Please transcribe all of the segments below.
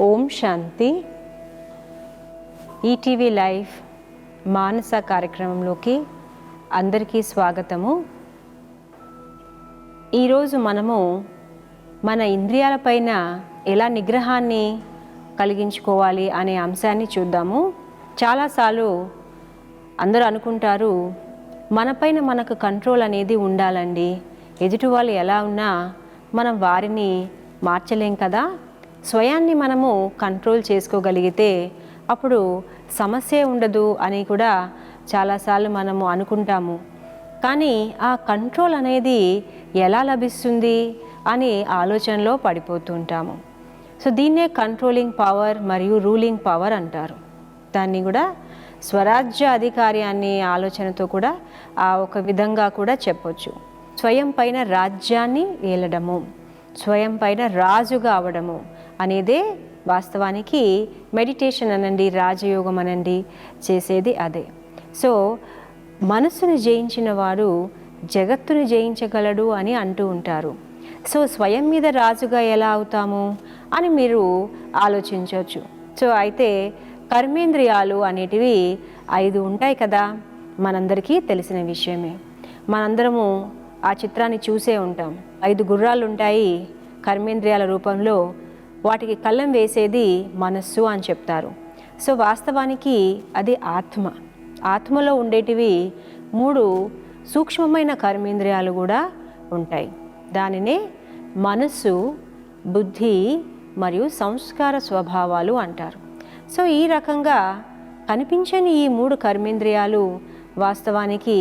ఓం శాంతి. ETV live మానస కార్యక్రమంలోకి అందరికీ స్వాగతము. ఈరోజు మనము మన ఇంద్రియాలపైన ఎలా నిగ్రహాన్ని కలిగించుకోవాలి అనే అంశాన్ని చూద్దాము. చాలాసార్లు అందరూ అనుకుంటారు, మనపైన మనకు కంట్రోల్ అనేది ఉండాలండి, ఎదుటి వాళ్ళు ఎలా ఉన్నా మనం వారిని మార్చలేం కదా, స్వయాన్ని మనము కంట్రోల్ చేసుకోగలిగితే అప్పుడు సమస్య ఉండదు అని కూడా చాలాసార్లు మనము అనుకుంటాము. కానీ ఆ కంట్రోల్ అనేది ఎలా లభిస్తుంది అని ఆలోచనలో పడిపోతూ ఉంటాము. సో దీన్నే కంట్రోలింగ్ పవర్ మరియు రూలింగ్ పవర్ అంటారు. దాన్ని కూడా స్వరాజ్య అధికారి అనే ఆలోచనతో కూడా ఒక విధంగా కూడా చెప్పొచ్చు. స్వయం పైన రాజ్యాన్ని ఏలడము, స్వయం పైన రాజుగా అవడము అనేదే వాస్తవానికి మెడిటేషన్ అనండి, రాజయోగం అనండి, చేసేది అదే. సో మనసును జయించిన వాడు జగత్తును జయించగలడు అని అంటూ ఉంటారు. సో స్వయం మీద రాజుగా ఎలా అవుతాము అని మీరు ఆలోచించవచ్చు. సో అయితే కర్మేంద్రియాలు అనేటివి 5 ఉంటాయి కదా, మనందరికీ తెలిసిన విషయమే. మనందరము ఆ చిత్రాన్ని చూసే ఉంటాం. 5 గుర్రాలు ఉంటాయి కర్మేంద్రియాల రూపంలో, వాటికి కళ్ళం వేసేది మనస్సు అని చెప్తారు. సో వాస్తవానికి అది ఆత్మ. ఆత్మలో ఉండేటివి 3 సూక్ష్మమైన కర్మేంద్రియాలు కూడా ఉంటాయి. దానినే మనస్సు, బుద్ధి మరియు సంస్కార స్వభావాలు అంటారు. సో ఈ రకంగా కనిపించని ఈ 3 కర్మేంద్రియాలు వాస్తవానికి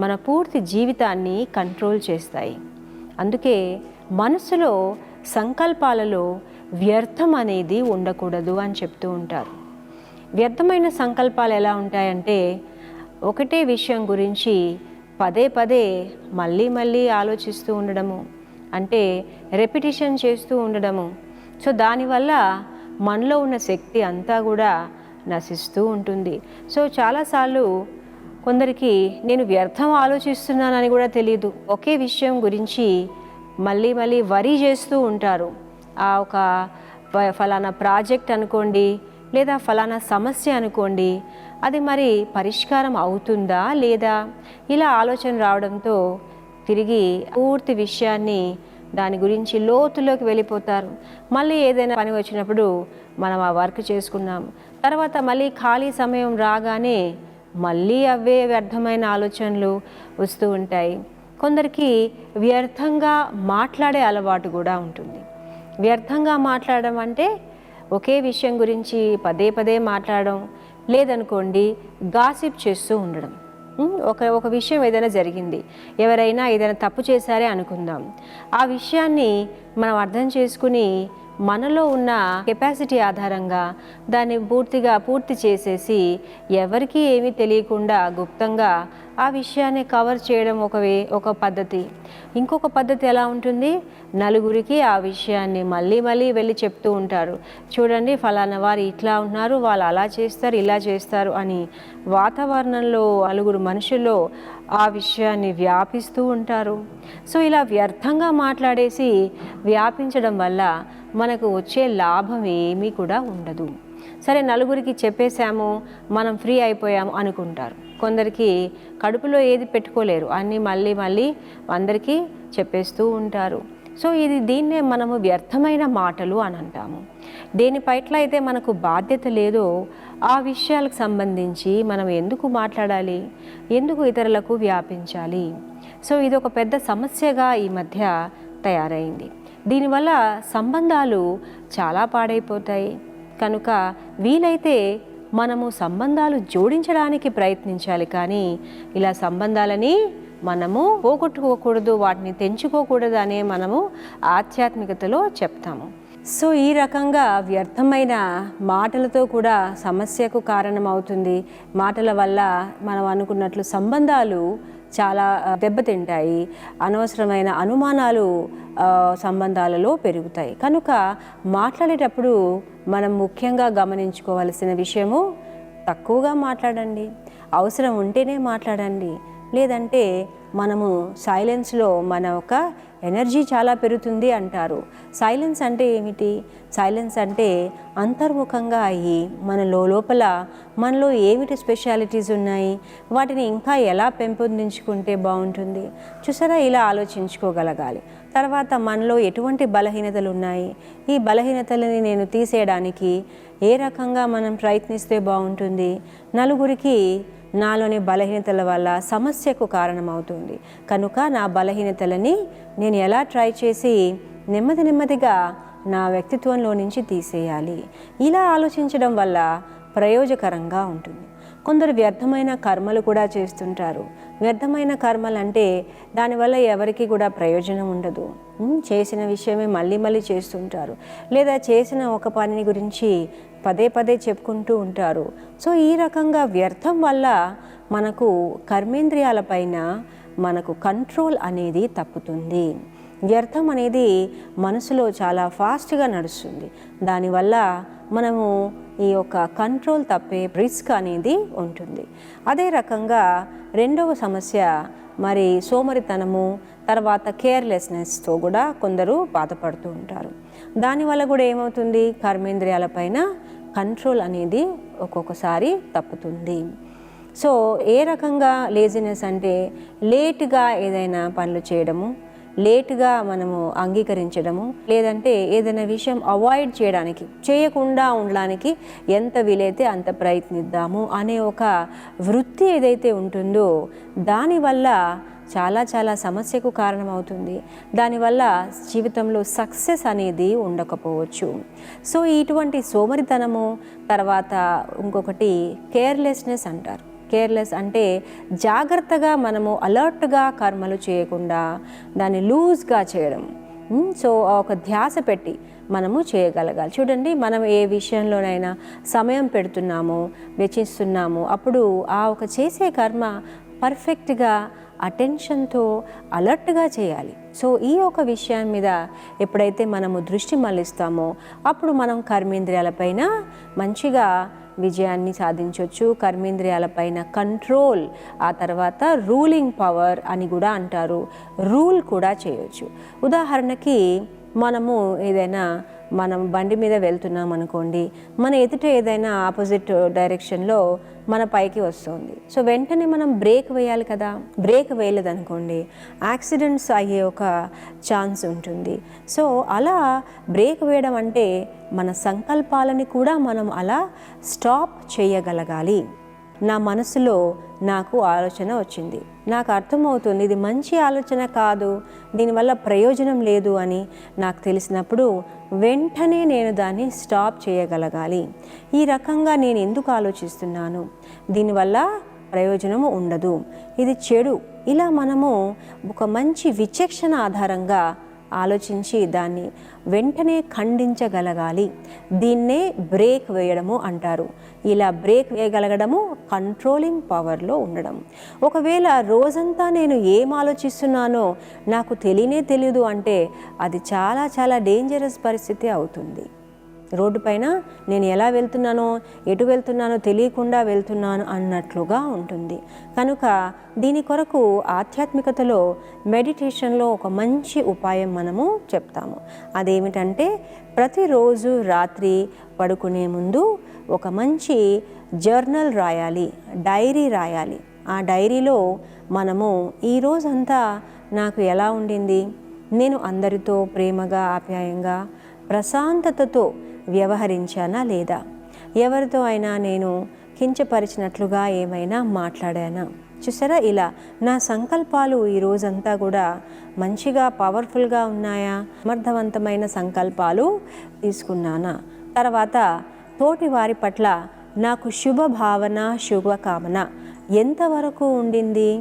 మన పూర్తి జీవితాన్ని కంట్రోల్ చేస్తాయి. అందుకే మనసులో సంకల్పాలలో వ్యర్థం అనేది ఉండకూడదు అని చెప్తూ ఉంటారు. వ్యర్థమైన సంకల్పాలు ఎలా ఉంటాయంటే, ఒకటే విషయం గురించి పదే పదే మళ్ళీ ఆలోచిస్తూ ఉండడము, అంటే రెపిటిషన్ చేస్తూ ఉండడము. సో దానివల్ల మనలో ఉన్న శక్తి అంతా కూడా నశిస్తూ ఉంటుంది. సో చాలాసార్లు కొందరికి నేను వ్యర్థం ఆలోచిస్తున్నానని కూడా తెలియదు. ఒకే విషయం గురించి మళ్ళీ వరీ చేస్తూ ఉంటారు. ఒక ఫలానా ప్రాజెక్ట్ అనుకోండి, లేదా ఫలానా సమస్య అనుకోండి, అది మరి పరిష్కారం అవుతుందా లేదా, ఇలా ఆలోచన రావడంతో తిరిగి పూర్తి విషయాన్ని దాని గురించి లోతులోకి వెళ్ళిపోతారు. మళ్ళీ ఏదైనా పని వచ్చినప్పుడు మనం ఆ వర్క్ చేసుకున్నాం, తర్వాత మళ్ళీ ఖాళీ సమయం రాగానే మళ్ళీ అవే వ్యర్థమైన ఆలోచనలు వస్తూ ఉంటాయి. కొందరికి వ్యర్థంగా మాట్లాడే అలవాటు కూడా ఉంటుంది. వ్యర్థంగా మాట్లాడడం అంటే ఒకే విషయం గురించి పదే మాట్లాడడం, లేదనుకోండి గాసిప్ చేస్తూ ఉండడం. ఒక విషయం ఏదైనా జరిగింది, ఎవరైనా ఏదైనా తప్పు చేశారే అనుకుందాం, ఆ విషయాన్ని మనం అర్థం చేసుకుని మనలో ఉన్న కెపాసిటీ ఆధారంగా దాన్ని పూర్తి చేసేసి ఎవరికీ ఏమీ తెలియకుండా గుప్తంగా ఆ విషయాన్ని కవర్ చేయడం ఒక పద్ధతి. ఇంకొక పద్ధతి ఎలా ఉంటుంది, నలుగురికి ఆ విషయాన్ని మళ్ళీ వెళ్ళి చెప్తూ ఉంటారు. చూడండి ఫలానా వారు ఇట్లా ఉన్నారు, వాళ్ళు అలా చేస్తారు, ఇలా చేస్తారు అని వాతావరణంలో నలుగురు మనుషుల్లో ఆ విషయాన్ని వ్యాపిస్తూ ఉంటారు. సో ఇలా వ్యర్థంగా మాట్లాడేసి వ్యాపించడం వల్ల మనకు వచ్చే లాభం ఏమీ కూడా ఉండదు. సరే నలుగురికి చెప్పేశాము, మనం ఫ్రీ అయిపోయాము అనుకుంటారు. కొందరికి కడుపులో ఏది పెట్టుకోలేరు, అన్నీ మళ్ళీ అందరికీ చెప్పేస్తూ ఉంటారు. సో దీన్నే మనము వ్యర్థమైన మాటలు అని అంటాము. దేని పట్ల అయితే మనకు బాధ్యత లేదో ఆ విషయాలకు సంబంధించి మనం ఎందుకు మాట్లాడాలి, ఎందుకు ఇతరులకు వ్యాపించాలి. సో ఇది ఒక పెద్ద సమస్యగా ఈ మధ్య తయారైంది. దీనివల్ల సంబంధాలు చాలా పాడైపోతాయి. కనుక వీలైతే మనము సంబంధాలు జోడించడానికి ప్రయత్నించాలి, కానీ ఇలా సంబంధాలని మనము పోగొట్టుకోకూడదు, వాటిని తెంచుకోకూడదు అనే మనము ఆధ్యాత్మికతలో చెప్తాము. సో ఈ రకంగా వ్యర్థమైన మాటలతో కూడా సమస్యకు కారణమవుతుంది. మాటల వల్ల మనం అనుకున్నట్లు సంబంధాలు చాలా దెబ్బతింటాయి, అనవసరమైన అనుమానాలు సంబంధాలలో పెరుగుతాయి. కనుక మాట్లాడేటప్పుడు మనం ముఖ్యంగా గమనించుకోవాల్సిన విషయము, తక్కువగా మాట్లాడండి, అవసరం ఉంటేనే మాట్లాడండి, లేదంటే మనము సైలెన్స్లో మన ఒక ఎనర్జీ చాలా పెరుగుతుంది అంటారు. సైలెన్స్ అంటే ఏమిటి? సైలెన్స్ అంటే అంతర్ముఖంగా అయ్యి మన లోపల మనలో ఏమిటి స్పెషాలిటీస్ ఉన్నాయి, వాటిని ఇంకా ఎలా పెంపొందించుకుంటే బాగుంటుంది చూసారా, ఇలా ఆలోచించుకోగలగాలి. తర్వాత మనలో ఎటువంటి బలహీనతలు ఉన్నాయి, ఈ బలహీనతలని నేను తీసేయడానికి ఏ రకంగా మనం ప్రయత్నిస్తే బాగుంటుంది, నలుగురికి నాలోని బలహీనతల వల్ల సమస్యకు కారణమవుతుంది కనుక నా బలహీనతలని నేను ఎలా ట్రై చేసి నెమ్మదిగా నా వ్యక్తిత్వంలో నుంచి తీసేయాలి. ఇలా ఆలోచించడం వల్ల ప్రయోజకరంగా ఉంటుంది. కొందరు వ్యర్థమైన కర్మలు కూడా చేస్తుంటారు. వ్యర్థమైన కర్మలు అంటే దానివల్ల ఎవరికి కూడా ప్రయోజనం ఉండదు. చేసిన విషయమే మళ్ళీ చేస్తుంటారు, లేదా చేసిన ఒక పని గురించి పదే చెప్పుకుంటూ ఉంటారు. సో ఈ రకంగా వ్యర్థం వల్ల మనకు కర్మేంద్రియాలపైన మనకు కంట్రోల్ అనేది తప్పుతుంది. వ్యర్థం అనేది మనసులో చాలా ఫాస్ట్గా నడుస్తుంది. దానివల్ల మనము ఈ యొక్క కంట్రోల్ తప్పే రిస్క్ అనేది ఉంటుంది. అదే రకంగా రెండవ సమస్య మరి సోమరితనము, తర్వాత కేర్లెస్నెస్తో కూడా కొందరు బాధపడుతూ ఉంటారు. దానివల్ల కూడా ఏమవుతుంది, కర్మేంద్రియాలపైన కంట్రోల్ అనేది ఒక్కొక్కసారి తప్పుతుంది. సో ఏ రకంగా లేజినెస్ అంటే లేట్గా ఏదైనా పనులు చేయడము, లేట్గా మనము అంగీకరించడము, లేదంటే ఏదైనా విషయం అవాయిడ్ చేయకుండా ఉండడానికి ఎంత వీలైతే అంత ప్రయత్నిద్దాము అనే ఒక వృత్తి ఏదైతే ఉంటుందో దానివల్ల చాలా సమస్యకు కారణమవుతుంది. దానివల్ల జీవితంలో సక్సెస్ అనేది ఉండకపోవచ్చు. సో ఇటువంటి సోమరితనము, తర్వాత ఇంకొకటి కేర్లెస్నెస్ అంటారు. కేర్లెస్ అంటే జాగ్రత్తగా మనము అలర్ట్గా కర్మలు చేయకుండా దాన్ని లూజ్గా చేయడం. సో ఒక ధ్యాస పెట్టి మనము చేయగలగాలి. చూడండి, మనం ఏ విషయంలోనైనా సమయం పెడుతున్నాము, వెచ్చిస్తున్నాము, అప్పుడు ఆ ఒక చేసే కర్మ పర్ఫెక్ట్గా అటెన్షన్తో అలర్ట్గా చేయాలి. సో ఈ ఒక విషయం మీద ఎప్పుడైతే మనము దృష్టి మళ్ళిస్తామో అప్పుడు మనం కర్మేంద్రియాలపైన మంచిగా విజయాన్ని సాధించవచ్చు. కర్మేంద్రియాలపైన కంట్రోల్, ఆ తర్వాత రూలింగ్ పవర్ అని కూడా అంటారు, రూల్ కూడా చేయొచ్చు. ఉదాహరణకి మనము ఏదైనా మనం బండి మీద వెళ్తున్నాం అనుకోండి, మన ఎదుట ఏదైనా ఆపోజిట్ డైరెక్షన్లో మన పైకి వస్తుంది. సో వెంటనే మనం బ్రేక్ వేయాలి కదా. బ్రేక్ వేయలేదనుకోండి యాక్సిడెంట్స్ అయ్యే ఒక ఛాన్స్ ఉంటుంది. సో అలా బ్రేక్ వేయడం అంటే మన సంకల్పాలని కూడా మనం అలా స్టాప్ చేయగలగాలి. నా మనసులో నాకు ఆలోచన వచ్చింది, నాకు అర్థమవుతుంది ఇది మంచి ఆలోచన కాదు, దీనివల్ల ప్రయోజనం లేదు అని నాకు తెలిసినప్పుడు వెంటనే నేను దాన్ని స్టాప్ చేయగలగాలి. ఈ రకంగా నేను ఎందుకు ఆలోచిస్తున్నాను, దీనివల్ల ప్రయోజనము ఉండదు, ఇది చెడు, ఇలా మనము ఒక మంచి విచక్షణ ఆధారంగా ఆలోచించి దాన్ని వెంటనే ఖండించగలగాలి. దీన్నే బ్రేక్ వేయడము అంటారు. ఇలా బ్రేక్ వేయగలగడము కంట్రోలింగ్ పవర్లో ఉండడం. ఒకవేళ రోజంతా నేను ఏం ఆలోచిస్తున్నానో నాకు తెలియదు అంటే అది చాలా డేంజరస్ పరిస్థితి అవుతుంది. రోడ్డు పైన నేను ఎలా వెళ్తున్నానో, ఎటు వెళ్తున్నానో తెలియకుండా వెళ్తున్నాను అన్నట్లుగా ఉంటుంది. కనుక దీని కొరకు ఆధ్యాత్మికతలో మెడిటేషన్లో ఒక మంచి ఉపాయం మనము చెప్తాము. అదేమిటంటే ప్రతిరోజు రాత్రి పడుకునే ముందు ఒక మంచి జర్నల్ రాయాలి, డైరీ రాయాలి. ఆ డైరీలో మనము ఈరోజంతా నాకు ఎలా ఉండింది, నేను అందరితో ప్రేమగా ఆప్యాయంగా ప్రశాంతతతో వ్యవహరించానా లేదా, ఎవరితో అయినా నేను కించపరిచినట్లుగా ఏమైనా మాట్లాడానా, చూసారా. ఇలా నా సంకల్పాలు ఈ రోజంతా కూడా మంచిగా పవర్ఫుల్గా ఉన్నాయా, సమర్థవంతమైన సంకల్పాలు తీసుకున్నానా, తర్వాత తోటి వారి పట్ల నాకు శుభభావన శుభకామన ఎంతవరకు ఉండింది,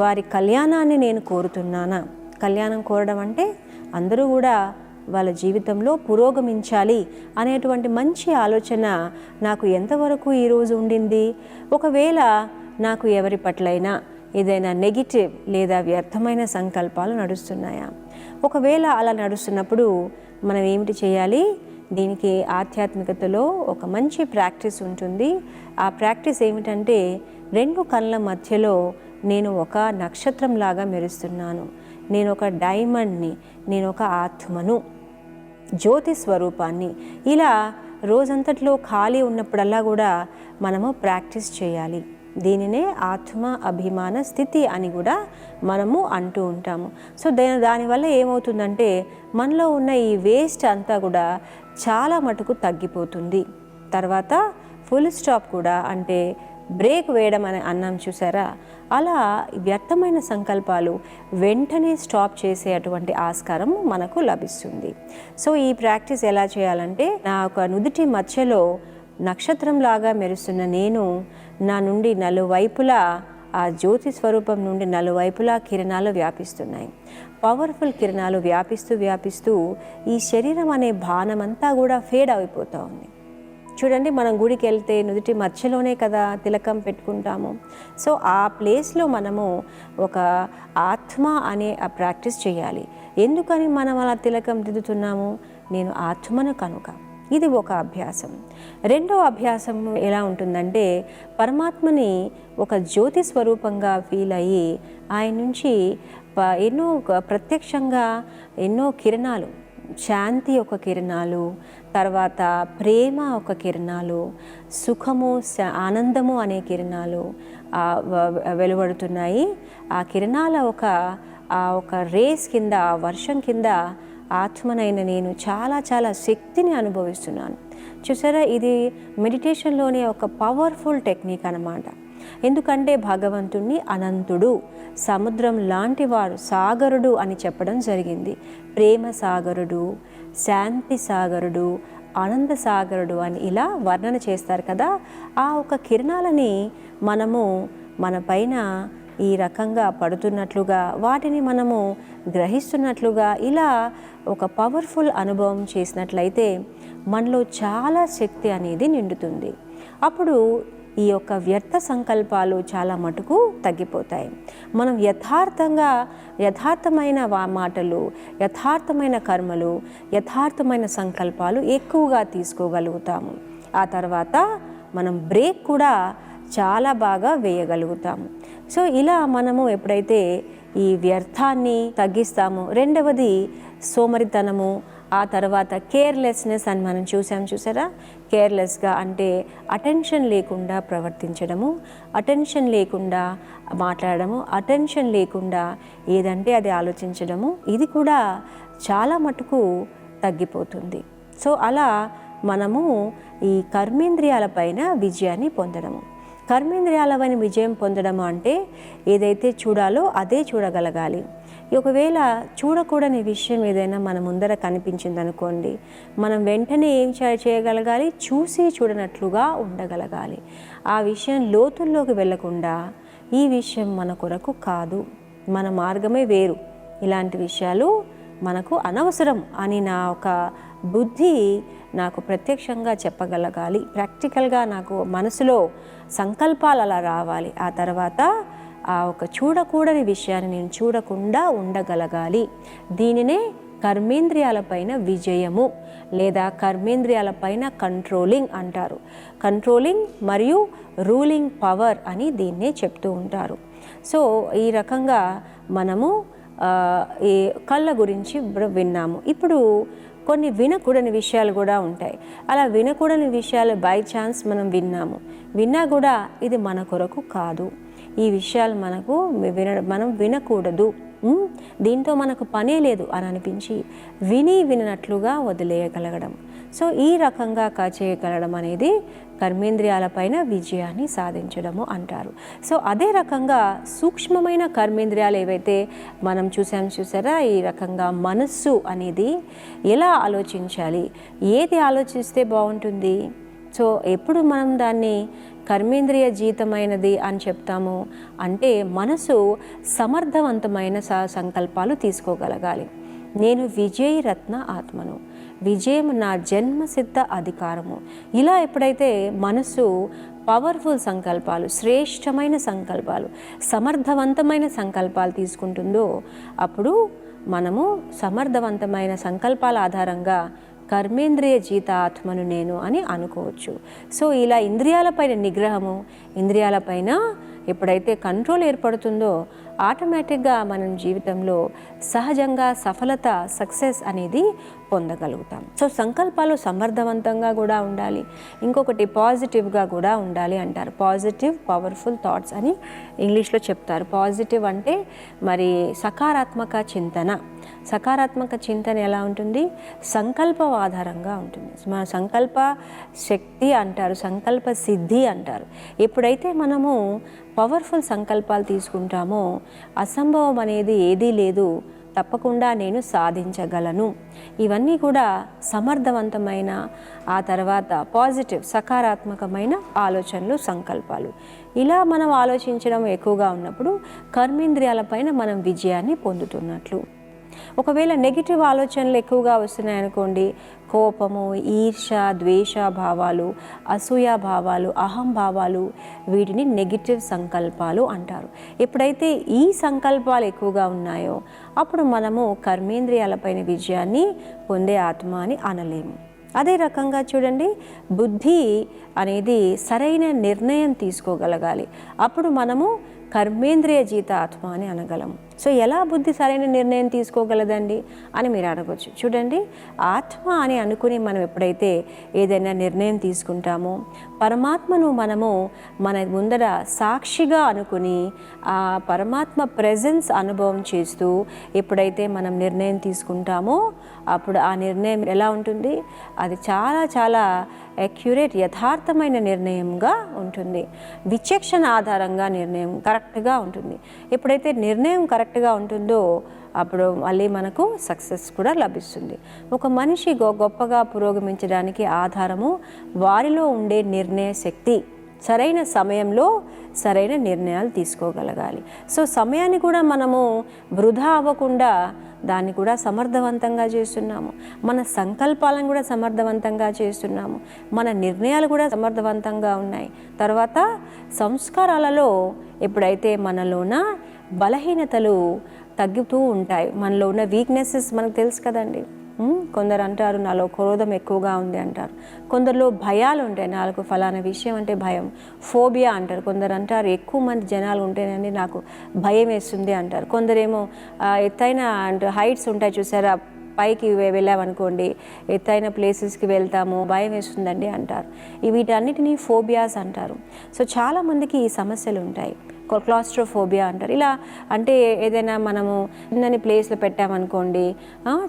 వారి కళ్యాణాన్ని నేను కోరుతున్నానా. కళ్యాణం కోరడం అంటే అందరూ కూడా వాళ్ళ జీవితంలో పురోగమించాలి అనేటువంటి మంచి ఆలోచన నాకు ఎంతవరకు ఈరోజు ఉండింది. ఒకవేళ నాకు ఎవరి పట్లైనా ఏదైనా నెగిటివ్ లేదా వ్యర్థమైన సంకల్పాలు నడుస్తున్నాయా, ఒకవేళ అలా నడుస్తున్నప్పుడు మనం ఏమిటి చేయాలి, దీనికి ఆధ్యాత్మికతలో ఒక మంచి ప్రాక్టీస్ ఉంటుంది. ఆ ప్రాక్టీస్ ఏమిటంటే 2 కళ్ళ మధ్యలో నేను ఒక నక్షత్రంలాగా మెరుస్తున్నాను, నేను ఒక డైమండ్ని, నేను ఒక ఆత్మను, జ్యోతి స్వరూపాన్ని. ఇలా రోజంతట్లో ఖాళీ ఉన్నప్పుడల్లా కూడా మనము ప్రాక్టీస్ చేయాలి. దీనినే ఆత్మ అభిమాన స్థితి అని కూడా మనము అంటూ ఉంటాము. సో దానివల్ల ఏమవుతుందంటే మనలో ఉన్న ఈ వేస్ట్ అంతా కూడా చాలా మటుకు తగ్గిపోతుంది. తర్వాత ఫుల్ స్టాప్ కూడా, అంటే బ్రేక్ వేయడం అని అన్నాం చూసారా, అలా వ్యర్థమైన సంకల్పాలు వెంటనే స్టాప్ చేసే అటువంటి ఆస్కారం మనకు లభిస్తుంది. సో ఈ ప్రాక్టీస్ ఎలా చేయాలంటే, నా ఒక నుదుటి మధ్యలో నక్షత్రంలాగా మెరుస్తున్న నేను, నా నుండి నలువైపులా ఆ జ్యోతి స్వరూపం నుండి నలువైపులా కిరణాలు వ్యాపిస్తున్నాయి. పవర్ఫుల్ కిరణాలు వ్యాపిస్తూ ఈ శరీరం అనే బాణమంతా కూడా ఫేడ్ అయిపోతూ ఉంది. చూడండి, మనం గుడికి వెళ్తే నుదుటి మధ్యలోనే కదా తిలకం పెట్టుకుంటాము. సో ఆ ప్లేస్లో మనము ఒక ఆత్మ అనే ఆ ప్రాక్టీస్ చేయాలి. ఎందుకని మనం అలా తిలకం దిద్దుతున్నాము? నేను ఆత్మను కనుక. ఇది ఒక అభ్యాసం. రెండో అభ్యాసం ఎలా ఉంటుందంటే, పరమాత్మని ఒక జ్యోతి స్వరూపంగా ఫీల్ అయ్యి ఆయన నుంచి ఎన్నో ప్రత్యక్షంగా ఎన్నో కిరణాలు, శాంతి ఒక కిరణాలు, తర్వాత ప్రేమ ఒక కిరణాలు, సుఖము ఆనందము అనే కిరణాలు వెలువడుతున్నాయి. ఆ కిరణాల ఒక రేస్ కింద, వర్షం కింద ఆత్మనైన నేను చాలా చాలా శక్తిని అనుభవిస్తున్నాను. చూసారా, ఇది మెడిటేషన్లోనే ఒక పవర్ఫుల్ టెక్నిక్ అన్నమాట. ఎందుకంటే భగవంతుణ్ణి అనంతుడు, సముద్రం లాంటివాడు, సాగరుడు అని చెప్పడం జరిగింది. ప్రేమ సాగరుడు, శాంతి సాగరుడు, ఆనంద సాగరుడు అని ఇలా వర్ణన చేస్తారు కదా. ఆ ఒక కిరణాలని మనము మన పైన ఈ రకంగా పడుతున్నట్లుగా, వాటిని మనము గ్రహిస్తున్నట్లుగా, ఇలా ఒక పవర్ఫుల్ అనుభవం చేసినట్లయితే మనలో చాలా శక్తి అనేది నిండుతుంది. అప్పుడు ఈ యొక్క వ్యర్థ సంకల్పాలు చాలా మటుకు తగ్గిపోతాయి. మనం యథార్థమైన మాటలు, యథార్థమైన కర్మలు, యథార్థమైన సంకల్పాలు ఎక్కువగా తీసుకోగలుగుతాము. ఆ తర్వాత మనం బ్రేక్ కూడా చాలా బాగా వేయగలుగుతాము. సో ఇలా మనము ఎప్పుడైతే ఈ వ్యర్థాన్ని తగ్గిస్తామో, రెండవది సోమరితనము, ఆ తర్వాత కేర్లెస్నెస్ అని మనం చూసారా. కేర్లెస్గా అంటే అటెన్షన్ లేకుండా ప్రవర్తించడము, అటెన్షన్ లేకుండా మాట్లాడము, అటెన్షన్ లేకుండా ఏదంటే అది ఆలోచించడము, ఇది కూడా చాలా మటుకు తగ్గిపోతుంది. సో అలా మనము ఈ కర్మేంద్రియాలపైన విజయాన్ని పొందడము. కర్మేంద్రియాలపైన విజయం పొందడము అంటే ఏదైతే చూడాలో అదే చూడగలగాలి. ఒకవేళ చూడకూడని విషయం ఏదైనా మన ముందర కనిపించింది అనుకోండి, మనం వెంటనే ఏం చేయగలగాలి? చూసి చూడనట్లుగా ఉండగలగాలి. ఆ విషయం లోతుల్లోకి వెళ్ళకుండా, ఈ విషయం మన కొరకు కాదు, మన మార్గమే వేరు, ఇలాంటి విషయాలు మనకు అనవసరం అని నా ఒక బుద్ధి నాకు ప్రత్యక్షంగా చెప్పగలగాలి. ప్రాక్టికల్గా నాకు మనసులో సంకల్పాలు అలా రావాలి. ఆ తర్వాత ఆ ఒక చూడకూడని విషయాన్ని నేను చూడకుండా ఉండగలగాలి. దీనినే కర్మేంద్రియాలపైన విజయము లేదా కర్మేంద్రియాలపైన కంట్రోలింగ్ అంటారు. కంట్రోలింగ్ మరియు రూలింగ్ పవర్ అని దీన్నే చెప్తూ ఉంటారు. సో ఈ రకంగా మనము ఈ కళ్ళ గురించి విన్నాము. ఇప్పుడు కొన్ని వినకూడని విషయాలు కూడా ఉంటాయి. అలా వినకూడని విషయాలు బై ఛాన్స్ మనం విన్నా కూడా ఇది మన కొరకు కాదు, ఈ విషయాలు మనం వినకూడదు, దీంతో మనకు పనే లేదు అని అనిపించి వినట్లుగా వదిలేయగలగడం. సో ఈ రకంగా చేయగలగడం అనేది కర్మేంద్రియాలపైన విజయాన్ని సాధించడము అంటారు. సో అదే రకంగా సూక్ష్మమైన కర్మేంద్రియాలు ఏవైతే మనం చూసారా, ఈ రకంగా మనస్సు అనేది ఎలా ఆలోచించాలి, ఏది ఆలోచిస్తే బాగుంటుంది. సో ఎప్పుడు మనం దాన్ని కర్మేంద్రియ జీతమైనది అని చెప్తాము అంటే, మనసు సమర్థవంతమైన సంకల్పాలు తీసుకోగలగాలి. నేను విజయీ రత్న ఆత్మను, విజయం నా జన్మసిద్ధ అధికారము. ఇలా ఎప్పుడైతే మనసు పవర్ఫుల్ సంకల్పాలు, శ్రేష్టమైన సంకల్పాలు, సమర్థవంతమైన సంకల్పాలు తీసుకుంటుందో, అప్పుడు మనము సమర్థవంతమైన సంకల్పాల ఆధారంగా కర్మేంద్రియ జీత ఆత్మను నేను అని అనుకోవచ్చు. సో ఇలా ఇంద్రియాలపైన నిగ్రహము, ఇంద్రియాలపైన ఎప్పుడైతే కంట్రోల్ ఏర్పడుతుందో ఆటోమేటిక్గా మనం జీవితంలో సహజంగా సఫలత, సక్సెస్ అనేది పొందగలుగుతాం. సో సంకల్పాలు సమర్థవంతంగా కూడా ఉండాలి, ఇంకొకటి పాజిటివ్గా కూడా ఉండాలి అంటారు. పాజిటివ్ పవర్ఫుల్ థాట్స్ అని ఇంగ్లీష్లో చెప్తారు. పాజిటివ్ అంటే మరి సకారాత్మక చింతన. సకారాత్మక చింతన ఎలా ఉంటుంది? సంకల్పం ఆధారంగా ఉంటుంది. మన సంకల్ప శక్తి అంటారు, సంకల్ప సిద్ధి అంటారు. ఎప్పుడైతే మనము పవర్ఫుల్ సంకల్పాలు తీసుకుంటామో అసంభవం అనేది ఏదీ లేదు, తప్పకుండా నేను సాధించగలను, ఇవన్నీ కూడా సమర్థవంతమైన, ఆ తర్వాత పాజిటివ్ సకారాత్మకమైన ఆలోచనలు, సంకల్పాలు. ఇలా మనం ఆలోచించడం ఎక్కువగా ఉన్నప్పుడు కర్మేంద్రియాలపైన మనం విజయాన్ని పొందుతున్నట్లు. ఒకవేళ నెగిటివ్ ఆలోచనలు ఎక్కువగా వస్తున్నాయనుకోండి, కోపము, ఈర్ష, ద్వేష భావాలు, అసూయ భావాలు, అహంభావాలు, వీటిని నెగిటివ్ సంకల్పాలు అంటారు. ఎప్పుడైతే ఈ సంకల్పాలు ఎక్కువగా ఉన్నాయో అప్పుడు మనము కర్మేంద్రియాలపైన విజయాన్ని పొందే ఆత్మ అని అనలేము. అదే రకంగా చూడండి, బుద్ధి అనేది సరైన నిర్ణయం తీసుకోగలగాలి, అప్పుడు మనము కర్మేంద్రియ జీత ఆత్మ అని అనగలము. సో ఎలా బుద్ధి సరైన నిర్ణయం తీసుకోగలదండి అని మీరు అడగవచ్చు. చూడండి, ఆత్మ అని అనుకుని మనం ఎప్పుడైతే ఏదైనా నిర్ణయం తీసుకుంటామో పరమాత్మను మనము మన ముందర సాక్షిగా అనుకుని ఆ పరమాత్మ ప్రెజెన్స్ అనుభవం చేస్తూ ఎప్పుడైతే మనం నిర్ణయం తీసుకుంటామో అప్పుడు ఆ నిర్ణయం ఎలా ఉంటుంది? అది చాలా చాలా అక్యురేట్, యథార్థమైన నిర్ణయంగా ఉంటుంది. విచక్షణ ఆధారంగా నిర్ణయం కరెక్ట్గా ఉంటుంది. ఎప్పుడైతే నిర్ణయం కరెక్ట్గా ఉంటుందో అప్పుడు మళ్ళీ మనకు సక్సెస్ కూడా లభిస్తుంది. ఒక మనిషి గొప్పగా పురోగమించడానికి ఆధారము వారిలో ఉండే నిర్ణయ శక్తి. సరైన సమయంలో సరైన నిర్ణయాలు తీసుకోగలగాలి. సో సమయాన్ని కూడా మనము వృధా అవ్వకుండా దాన్ని కూడా సమర్థవంతంగా చేస్తున్నాము, మన సంకల్పాలను కూడా సమర్థవంతంగా చేస్తున్నాము, మన నిర్ణయాలు కూడా సమర్థవంతంగా ఉన్నాయి. తర్వాత సంస్కారాలలో ఎప్పుడైతే మనలోన బలహీనతలు తగ్గుతూ ఉంటాయి, మనలో ఉన్న వీక్నెసెస్ మనకు తెలుసు కదండి. కొందరు అంటారు నాలో క్రోధం ఎక్కువగా ఉంది అంటారు, కొందరిలో భయాలు ఉంటాయి, నాకు ఫలానా విషయం అంటే భయం, ఫోబియా అంటారు. కొందరు అంటారు ఎక్కువ మంది జనాలు ఉంటేనండి నాకు భయం వేస్తుంది అంటారు. కొందరేమో ఎత్తైన అంటే హైట్స్ ఉంటాయి చూసారా, పైకి వెళ్ళామనుకోండి, ఎత్తైన ప్లేసెస్కి వెళ్తాము, భయం వేస్తుందండి అంటారు. వీటన్నిటినీ ఫోబియాస్ అంటారు. సో చాలామందికి ఈ సమస్యలు ఉంటాయి. క్లాస్ట్రోఫోబియా అంటారు. ఇలా అంటే ఏదైనా మనము చిన్నని ప్లేస్లో పెట్టామనుకోండి,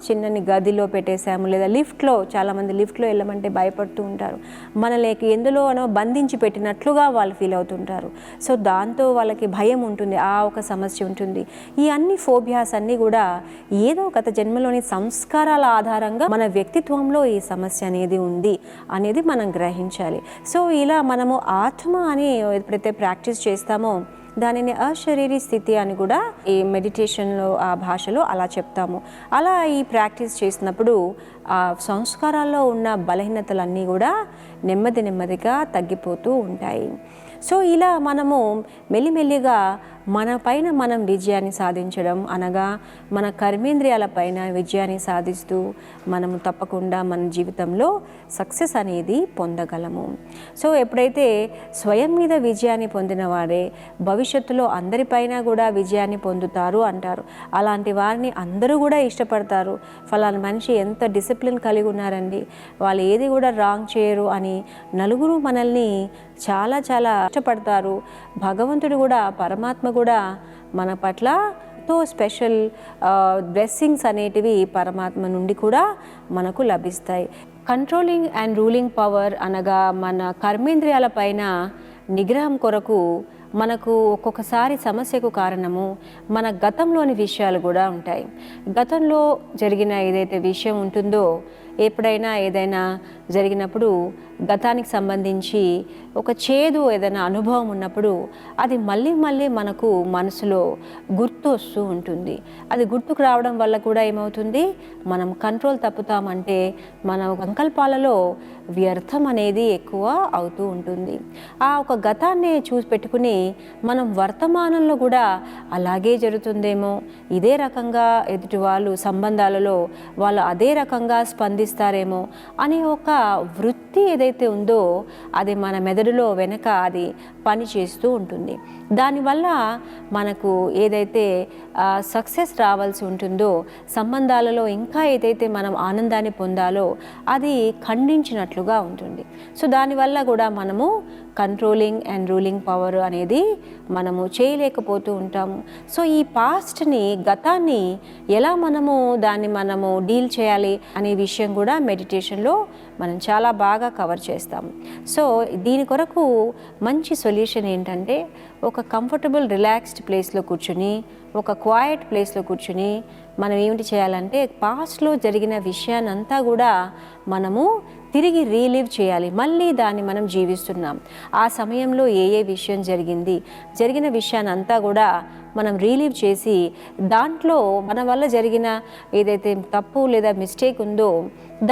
చిన్నని గదిలో పెట్టేసాము, లేదా లిఫ్ట్లో, చాలామంది లిఫ్ట్లో వెళ్ళమంటే భయపడుతూ ఉంటారు, మనకి ఎందులోనో బంధించి పెట్టినట్లుగా వాళ్ళు ఫీల్ అవుతుంటారు. సో దాంతో వాళ్ళకి భయం ఉంటుంది, ఆ ఒక సమస్య ఉంటుంది. ఈ అన్ని ఫోబియాస్ అన్నీ కూడా ఏదో గత జన్మలోని సంస్కారాల ఆధారంగా మన వ్యక్తిత్వంలో ఈ సమస్య అనేది ఉంది అనేది మనం గ్రహించాలి. సో ఇలా మనము ఆత్మ అని ఎప్పుడైతే ప్రాక్టీస్ చేస్తామో దానిని అశరీరీ స్థితి అని కూడా ఈ మెడిటేషన్లో ఆ భాషలో అలా చెప్తాము. అలా ఈ ప్రాక్టీస్ చేసినప్పుడు ఆ సంస్కారాల్లో ఉన్న బలహీనతలన్నీ కూడా నెమ్మదిగా తగ్గిపోతూ ఉంటాయి. సో ఇలా మనము మెల్లిమెల్లిగా మన పైన మనం విజయాన్ని సాధించడం అనగా మన కర్మేంద్రియాల పైన విజయాన్ని సాధిస్తూ మనము తప్పకుండా మన జీవితంలో సక్సెస్ అనేది పొందగలము. సో ఎప్పుడైతే స్వయం మీద విజయాన్ని పొందిన వారే భవిష్యత్తులో అందరిపైన కూడా విజయాన్ని పొందుతారు అంటారు. అలాంటి వారిని అందరూ కూడా ఇష్టపడతారు. ఫలానా మనిషి ఎంత డిసిప్లిన్ కలిగి ఉన్నారండి, వాళ్ళు ఏది కూడా రాంగ్ చేయరు అని నలుగురు మనల్ని చాలా చాలా ఇష్టపడతారు. భగవంతుడు కూడా, పరమాత్మ కూడా మన పట్ల ఎంతో స్పెషల్ బ్లెస్సింగ్స్ అనేటివి పరమాత్మ నుండి కూడా మనకు లభిస్తాయి. కంట్రోలింగ్ అండ్ రూలింగ్ పవర్ అనగా మన కర్మేంద్రియాల పైన నిగ్రహం కొరకు మనకు ఒక్కొక్కసారి సమస్యకు కారణము మన గతంలోని విషయాలు కూడా ఉంటాయి. గతంలో జరిగిన ఏదైతే విషయం ఉంటుందో, ఎప్పుడైనా ఏదైనా జరిగినప్పుడు గతానికి సంబంధించి ఒక చేదు ఏదైనా అనుభవం ఉన్నప్పుడు అది మళ్ళీ మనకు మనసులో గుర్తు వస్తూ ఉంటుంది. అది గుర్తుకు రావడం వల్ల కూడా ఏమవుతుంది, మనం కంట్రోల్ తప్పుతామంటే మన సంకల్పాలలో వ్యర్థం అనేది ఎక్కువ అవుతూ ఉంటుంది. ఆ ఒక గతాన్ని చూసి పెట్టుకుని మనం వర్తమానంలో కూడా అలాగే జరుగుతుందేమో, ఇదే రకంగా ఎదుటి వాళ్ళు సంబంధాలలో వాళ్ళు అదే రకంగా స్పందిస్తారేమో అనే ఒక వృత్తి ఏదైతే ఉందో అది మన మెదడులో వెనక అది పని చేస్తూ ఉంటుంది. దానివల్ల మనకు ఏదైతే సక్సెస్ రావాల్సి ఉంటుందో, సంబంధాలలో ఇంకా ఏదైతే మనం ఆనందాన్ని పొందాలో అది ఖండించినట్లుగా ఉంటుంది. సో దానివల్ల కూడా మనము కంట్రోలింగ్ అండ్ రూలింగ్ పవర్ అనేది మనము చేయలేకపోతూ ఉంటాము. సో ఈ పాస్ట్ని, గతాన్ని ఎలా మనము డీల్ చేయాలి అనే విషయం కూడా మెడిటేషన్లో మనం చాలా బాగా కవర్ చేస్తాము. సో దీని కొరకు మంచి సొల్యూషన్ ఏంటంటే, ఒక కంఫర్టబుల్ రిలాక్స్డ్ ప్లేస్లో కూర్చుని, ఒక క్వైట్ ప్లేస్లో కూర్చుని మనం ఏమిటి చేయాలంటే, పాస్ట్లో జరిగిన విషయాన్నంతా కూడా మనము తిరిగి రీలివ్ చేయాలి. మళ్ళీ దాన్ని మనం జీవిస్తున్నాం. ఆ సమయంలో ఏ విషయం జరిగిన విషయాన్ని అంతా కూడా మనం రీలివ్ చేసి, దాంట్లో మన వల్ల జరిగిన ఏదైతే తప్పు లేదా మిస్టేక్ ఉందో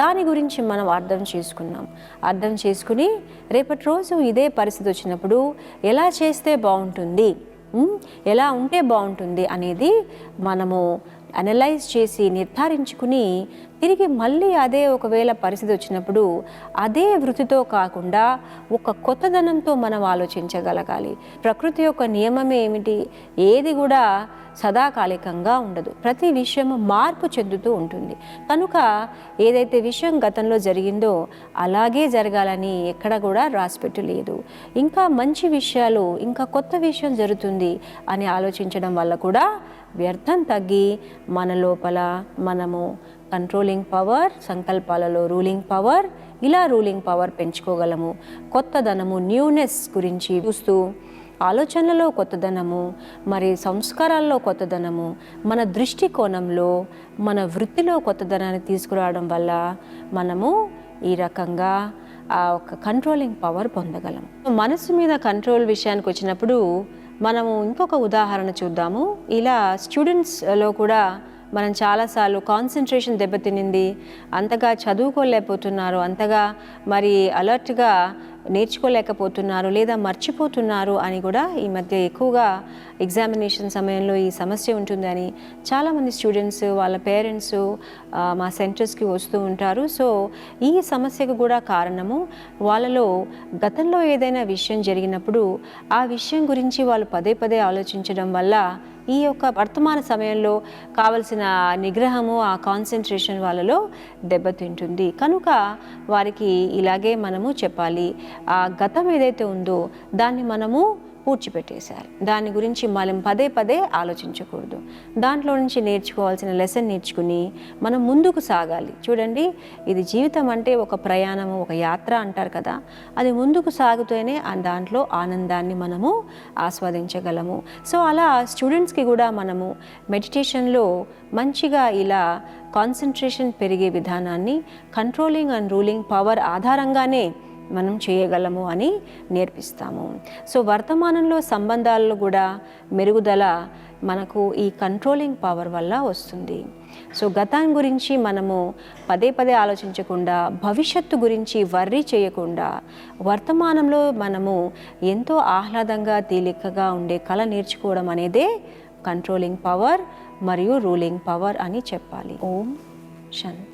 దాని గురించి మనం అర్థం చేసుకుని రేపటి రోజు ఇదే పరిస్థితి వచ్చినప్పుడు ఎలా చేస్తే బాగుంటుంది, ఎలా ఉంటే బాగుంటుంది అనేది మనము అనలైజ్ చేసి నిర్ధారించుకుని తిరిగి మళ్ళీ అదే ఒకవేళ పరిస్థితి వచ్చినప్పుడు అదే వృత్తితో కాకుండా ఒక కొత్తదనంతో మనం ఆలోచించగలగాలి. ప్రకృతి యొక్క నియమం ఏమిటి? ఏది కూడా సదాకాలికంగా ఉండదు. ప్రతి విషయము మార్పు చెందుతూ ఉంటుంది. కనుక ఏదైతే విషయం గతంలో జరిగిందో అలాగే జరగాలని ఎక్కడ కూడా రాసిపెట్టు లేదు. ఇంకా మంచి విషయాలు, ఇంకా కొత్త విషయం జరుగుతుంది అని ఆలోచించడం వల్ల కూడా వ్యర్థం తగ్గి మన లోపల మనము కంట్రోలింగ్ పవర్, సంకల్పాలలో రూలింగ్ పవర్, ఇలా రూలింగ్ పవర్ పెంచుకోగలము. కొత్తదనము, న్యూనెస్ గురించి చూస్తూ, ఆలోచనలలో కొత్తదనము, మరి సంస్కారాల్లో కొత్తదనము, మన దృష్టికోణంలో, మన వృత్తిలో కొత్తదనాన్ని తీసుకురావడం వల్ల మనము ఈ రకంగా ఒక కంట్రోలింగ్ పవర్ పొందగలం. మనసు మీద కంట్రోల్ విషయానికి వచ్చినప్పుడు మనము ఇంకొక ఉదాహరణ చూద్దాము. ఇలా స్టూడెంట్స్లో కూడా మనం చాలాసార్లు కాన్సన్ట్రేషన్ దెబ్బతినింది, అంతగా చదువుకోలేకపోతున్నారు, అంతగా మరి అలర్ట్గా నేర్చుకోలేకపోతున్నారు, లేదా మర్చిపోతున్నారు అని కూడా ఈ మధ్య ఎక్కువగా ఎగ్జామినేషన్ సమయంలో ఈ సమస్య ఉంటుందని చాలామంది స్టూడెంట్స్, వాళ్ళ పేరెంట్స్ మా సెంటర్స్కి వస్తూ ఉంటారు. సో ఈ సమస్యకు కూడా కారణము వాళ్ళలో గతంలో ఏదైనా విషయం జరిగినప్పుడు ఆ విషయం గురించి వాళ్ళు పదే పదే ఆలోచించడం వల్ల ఈ యొక్క వర్తమాన సమయంలో కావలసిన నిగ్రహము, ఆ కాన్సన్ట్రేషన్ వాళ్ళలో దెబ్బతింటుంది. కనుక వారికి ఇలాగే మనము చెప్పాలి, ఆ గతం ఏదైతే ఉందో దాన్ని మనము పూడ్చిపెట్టేశారు. దాని గురించి మనం పదే పదే ఆలోచించకూడదు. దాంట్లో నుంచి నేర్చుకోవాల్సిన లెసన్ నేర్చుకుని మనం ముందుకు సాగాలి. చూడండి, ఇది జీవితం అంటే ఒక ప్రయాణము, ఒక యాత్ర అంటారు కదా, అది ముందుకు సాగుతూనే దాంట్లో ఆనందాన్ని మనము ఆస్వాదించగలము. సో అలా స్టూడెంట్స్కి కూడా మనము మెడిటేషన్లో మంచిగా ఇలా కాన్సన్ట్రేషన్ పెరిగే విధానాన్ని కంట్రోలింగ్ అండ్ రూలింగ్ పవర్ ఆధారంగానే మనం చేయగలము అని నేర్పిస్తాము. సో వర్తమానంలో సంబంధాల్లో కూడా మెరుగుదల మనకు ఈ కంట్రోలింగ్ పవర్ వల్ల వస్తుంది. సో గతం గురించి మనము పదే పదే ఆలోచించకుండా, భవిష్యత్తు గురించి వర్రీ చేయకుండా, వర్తమానంలో మనము ఎంతో ఆహ్లాదంగా, తేలికగా ఉండే కళ నేర్చుకోవడం అనేదే కంట్రోలింగ్ పవర్ మరియు రూలింగ్ పవర్ అని చెప్పాలి. ఓం శాంతి.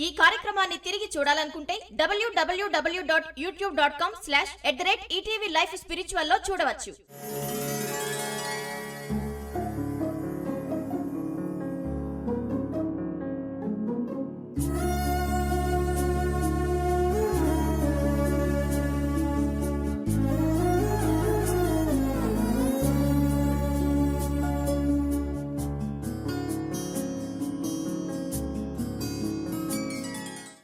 ఈ కార్యక్రమాన్ని తిరిగి చూడాలనుకుంటే www.youtube.com/@ETV Life Spiritual లో చూడవచ్చు.